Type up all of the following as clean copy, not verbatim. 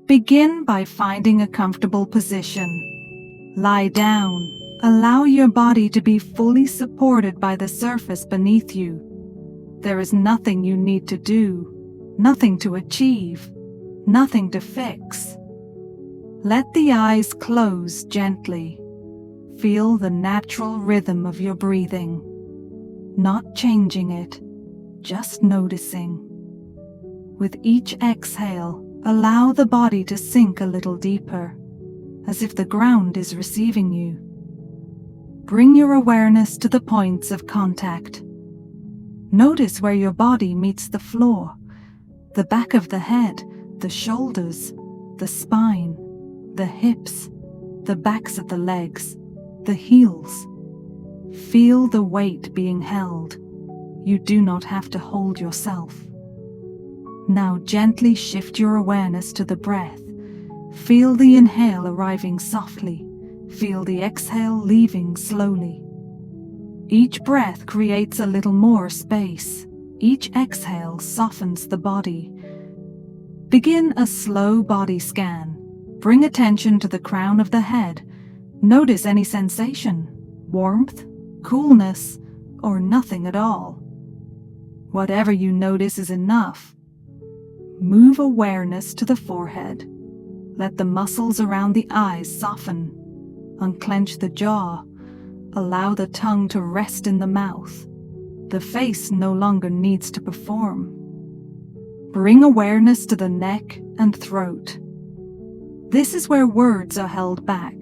Begin by finding a comfortable position. Lie down. Allow your body to be fully supported by the surface beneath you. There is nothing you need to do, nothing to achieve, nothing to fix. Let the eyes close gently. Feel the natural rhythm of your breathing, not changing it, just noticing. With each exhale, allow the body to sink a little deeper, as if the ground is receiving you. Bring your awareness to the points of contact. Notice where your body meets the floor, the back of the head, the shoulders, the spine, the hips, the backs of the legs, the heels. Feel the weight being held. You do not have to hold yourself. Now gently shift your awareness to the breath. Feel the inhale arriving softly. Feel the exhale leaving slowly. Each breath creates a little more space. Each exhale softens the body. Begin a slow body scan. Bring attention to the crown of the head. Notice any sensation, warmth, coolness, or nothing at all. Whatever you notice is enough. Move awareness to the forehead. Let the muscles around the eyes soften. Unclench the jaw. Allow the tongue to rest in the mouth. The face no longer needs to perform. Bring awareness to the neck and throat. This is where words are held back.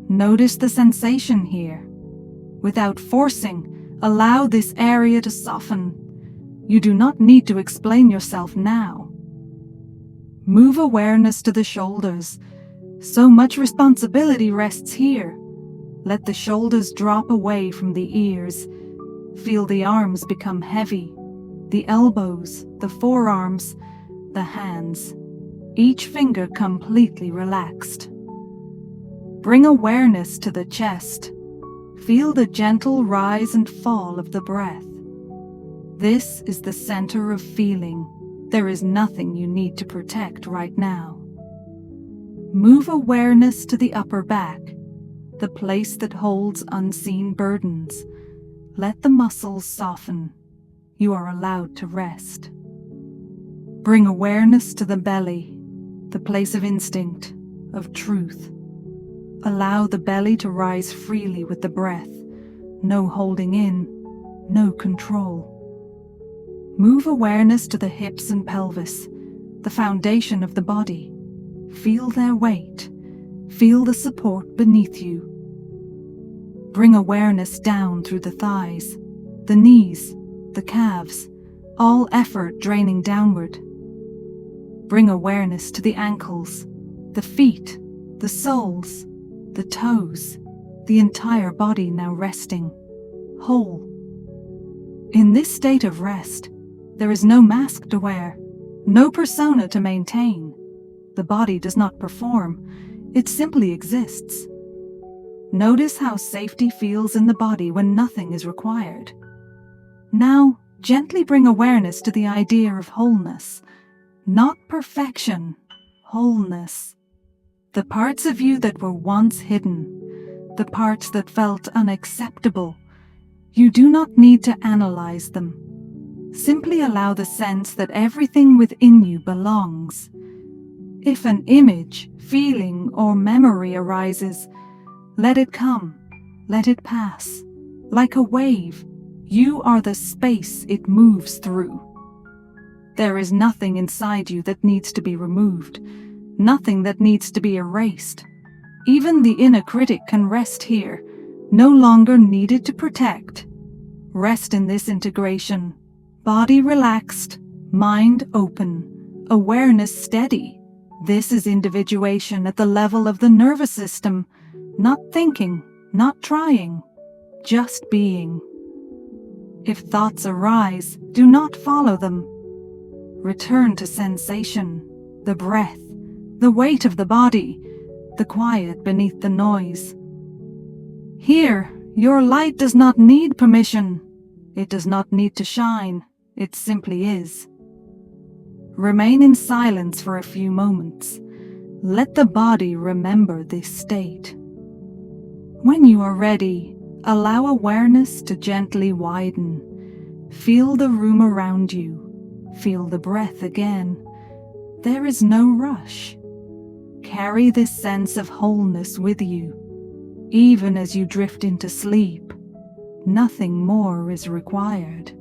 Notice the sensation here. Without forcing, allow this area to soften. You do not need to explain yourself now. Move awareness to the shoulders. So much responsibility rests here. Let the shoulders drop away from the ears. Feel the arms become heavy. The elbows, the forearms, the hands. Each finger completely relaxed. Bring awareness to the chest. Feel the gentle rise and fall of the breath. This is the center of feeling. There is nothing you need to protect right now. Move awareness to the upper back, the place that holds unseen burdens. Let the muscles soften. You are allowed to rest. Bring awareness to the belly, the place of instinct, of truth. Allow the belly to rise freely with the breath. No holding in, no control. Move awareness to the hips and pelvis, the foundation of the body. Feel their weight. Feel the support beneath you. Bring awareness down through the thighs, the knees, the calves, all effort draining downward. Bring awareness to the ankles, the feet, the soles, the toes, the entire body now resting, whole. In this state of rest, there is no mask to wear, no persona to maintain. The body does not perform, it simply exists. Notice how safety feels in the body when nothing is required. Now, gently bring awareness to the idea of wholeness. Not perfection, wholeness. The parts of you that were once hidden, the parts that felt unacceptable. You do not need to analyze them. Simply allow the sense that everything within you belongs. If an image, feeling, or memory arises, let it come, let it pass. Like a wave, you are the space it moves through. There is nothing inside you that needs to be removed, nothing that needs to be erased. Even the inner critic can rest here, no longer needed to protect. Rest in this integration. Body relaxed, mind open, awareness steady. This is individuation at the level of the nervous system, not thinking, not trying, just being. If thoughts arise, do not follow them. Return to sensation, the breath, the weight of the body, the quiet beneath the noise. Here, your light does not need permission. It does not need to shine. It simply is. Remain in silence for a few moments. Let the body remember this state. When you are ready, allow awareness to gently widen. Feel the room around you. Feel the breath again. There is no rush. Carry this sense of wholeness with you. Even as you drift into sleep, nothing more is required.